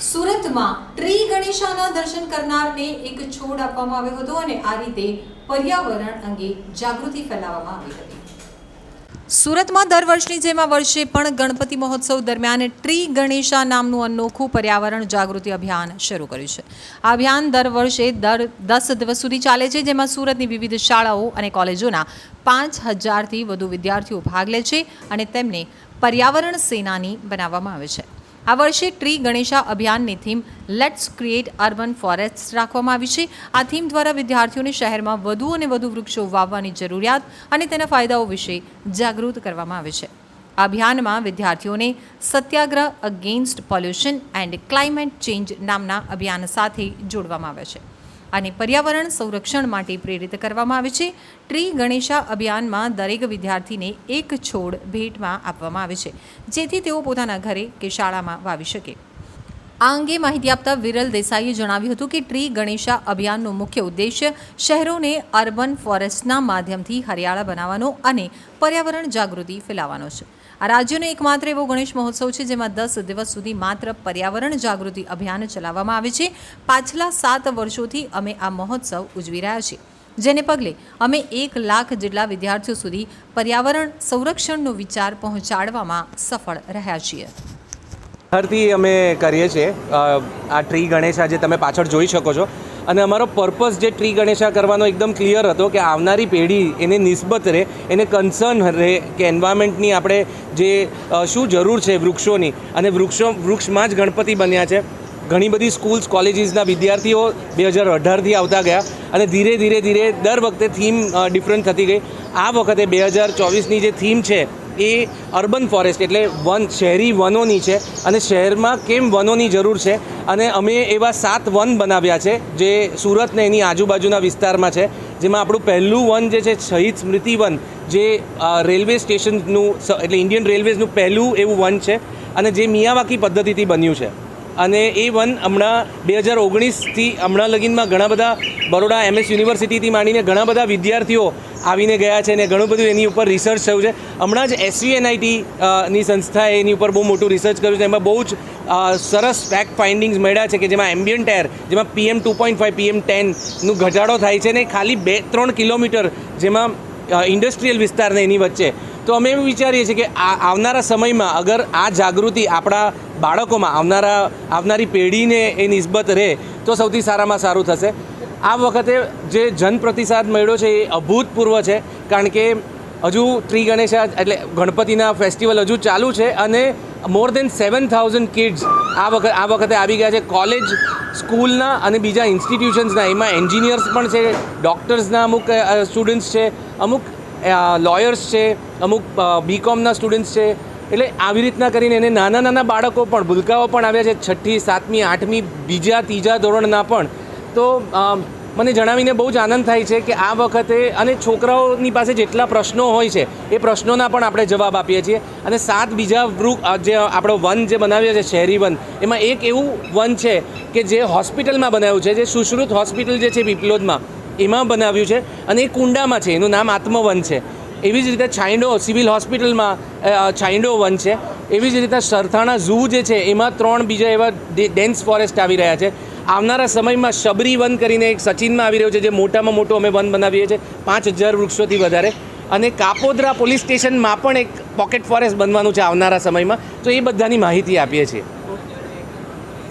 સુરતમાં ટ્રી ગણેશાના દર્શન કરનારને એક છોડ આપવામાં આવ્યો હતો અને આ રીતે પર્યાવરણ અંગે જાગૃતિ ફેલાવવામાં આવી હતી। સુરતમાં દર વર્ષની જેમ આ વર્ષે પણ ગણપતિ મહોત્સવ દરમિયાન ટ્રી ગણેશા નામનું અનોખું પર્યાવરણ જાગૃતિ અભિયાન શરૂ કર્યું છે। આ અભિયાન દર વર્ષે 10 દિવસ સુધી ચાલે છે, જેમાં સુરતની વિવિધ શાળાઓ અને કોલેજોના 5000થી વધુ વિદ્યાર્થીઓ ભાગ લે છે અને તેમને પર્યાવરણ સેનાની બનાવવામાં આવે છે। આ વર્ષે ટ્રી ગણેશા અભિયાનની થીમ લેટ્સ ક્રિએટ અર્બન ફોરેસ્ટ્સ રાખવામાં આવી છે। આ થીમ દ્વારા વિદ્યાર્થીઓને શહેરમાં વધુ અને વધુ વૃક્ષો વાવવાની જરૂરિયાત અને તેના ફાયદાઓ વિશે જાગૃત કરવામાં આવે છે। આ અભિયાનમાં વિદ્યાર્થીઓને Satyagraha against pollution and climate change નામના અભિયાન સાથે જોડવામાં આવે છે અને પર્યાવરણ સંરક્ષણ માટે પ્રેરિત કરવામાં આવે છે। ટ્રી ગણેશા અભિયાનમાં દરેક વિદ્યાર્થીને એક છોડ ભેટમાં આપવામાં આવે છે, જેથી તેઓ પોતાના ઘરે કે શાળામાં વાવી શકે। આ અંગે માહિતી આપતા વિરલ દેસાઈએ જણાવ્યું હતું કે ટ્રી ગણેશા અભિયાનનો મુખ્ય ઉદ્દેશ્ય શહેરોને અર્બન ફોરેસ્ટના માધ્યમથી હરિયાળા બનાવવાનો અને પર્યાવરણ જાગૃતિ ફેલાવવાનો છે। આ રાજ્યનો એકમાત્ર એવો ગણેશ મહોત્સવ છે જેમાં 10 દિવસ સુધી માત્ર પર્યાવરણ જાગૃતિ અભિયાન ચલાવવામાં આવે છે। પાછલા 7 વર્ષોથી અમે આ મહોત્સવ ઉજવી રહ્યા છીએ, જેને પગલે અમે 1 લાખ જેટલા વિદ્યાર્થીઓ સુધી પર્યાવરણ સંરક્ષણનો વિચાર પહોંચાડવામાં સફળ રહ્યા છીએ। હરથી અમે કરીએ છીએ આ ટ્રી ગણેશા જે તમે પાછળ જોઈ શકો છો, અને અમારો પર્પઝ જે ટ્રી ગણેશા કરવાનો એકદમ ક્લિયર હતો કે આવનારી પેઢી એને નિસ્બત રહે, એને કન્સર્ન રહે કે એન્વાયરમેન્ટની આપણે જે શું જરૂર છે વૃક્ષોની, અને વૃક્ષમાં જ ગણપતિ બન્યા છે। ઘણી બધી સ્કૂલ્સ કોલેજીસના વિદ્યાર્થીઓ 2018થી આવતા ગયા અને ધીરે ધીરે દર વખતે થીમ ડિફરન્ટ થતી ગઈ। આ વખતે 2024ની જે થીમ છે એ અર્બન ફોરેસ્ટ એટલે શહેરી વનોની છે, અને શહેરમાં કેમ વનોની જરૂર છે, અને અમે એવા 7 વન બનાવ્યા છે જે સુરતને એની આજુબાજુના વિસ્તારમાં છે। જેમાં આપણું પહેલું વન જે છે શહીદ સ્મૃતિ વન, જે રેલવે સ્ટેશનનું એટલે ઇન્ડિયન રેલવેઝનું પહેલું એવું વન છે, અને જે મિયાવાકી પદ્ધતિથી બન્યું છે। અને એ વન હમણાં 2019થી હમણાં લગીનમાં ઘણા બધા બરોડા MS યુનિવર્સિટીથી માંડીને ઘણા બધા વિદ્યાર્થીઓ આવીને ગયા છે, અને ઘણું બધું એની ઉપર રિસર્ચ થયું છે। હમણાં જ SVNIT ની સંસ્થાએ એની ઉપર બહુ મોટું રિસર્ચ કર્યું છે। એમાં બહુ જ સરસ ફેક્ટ ફાઇન્ડિંગ્સ મળ્યા છે કે જેમાં એમ્બિયન્ટ એર, જેમાં PM2.5 PM10નું ઘટાડો થાય છે, ને ખાલી 2-3 કિલોમીટર જેમાં ઇન્ડસ્ટ્રીયલ વિસ્તારને એની વચ્ચે। તો અમે એવું વિચારીએ છીએ કે આવનારા સમયમાં અગર આ જાગૃતિ આપણા બાળકોમાં આવનારી પેઢીને એ નિસ્બત રહે તો સૌથી સારામાં સારું થશે। આ વખતે જે જનપ્રતિસાદ મળ્યો છે એ અભૂતપૂર્વ છે, કારણ કે હજુ ટ્રી ગણેશા એટલે ગણપતિના ફેસ્ટિવલ હજુ ચાલુ છે, અને મોર દેન 7000 કિડ્સ આ વખતે આવી ગયા છે, કોલેજ સ્કૂલના અને બીજા ઇન્સ્ટિટ્યુશન્સના। એમાં એન્જિનિયર્સ પણ છે, ડૉક્ટર્સના અમુક સ્ટુડન્ટ્સ છે, અમુક લોયર્સ છે, અમુક BComના સ્ટુડન્ટ્સ છે। એટલે આવી રીતના કરીને એને નાના બાળકો પણ, ભૂલકાઓ પણ આવ્યા છે, 6ઠી 7મી 8મી બીજા 3જા ધોરણના પણ। તો મને જણાવીને બહુ જ આનંદ થાય છે કે આ વખતે, અને છોકરાઓની પાસે જેટલા પ્રશ્નો હોય છે એ પ્રશ્નોના પણ આપણે જવાબ આપીએ છીએ। અને 7 બીજા જે આપણો વન જે બનાવ્યો છે શહેરી વન, એમાં એક એવું વન છે કે જે હોસ્પિટલમાં બનાવ્યું છે, જે સુશ્રુત હોસ્પિટલ જે છે પીપલોદમાં એમાં બનાવ્યું છે, અને એ કુંડામાં છે, એનું નામ આત્મવન છે। એવી જ રીતે છાંયડો સિવિલ હોસ્પિટલમાં છાંયડો વન છે। એવી જ રીતે સરથાણા ઝૂ જે છે એમાં 3 બીજા એવા ડેન્સ ફોરેસ્ટ આવી રહ્યા છે। આવનારા સમયમાં શબરી વન કરીને એક સચિનમાં આવી રહ્યો છે, જે મોટામાં મોટું અમે વન બનાવીએ છીએ 5000 વૃક્ષોથી વધારે। અને કાપોદ્રા પોલીસ સ્ટેશનમાં પણ એક પોકેટ ફોરેસ્ટ બનવાનું છે આવનારા સમયમાં। તો એ બધાની માહિતી આપીએ છીએ।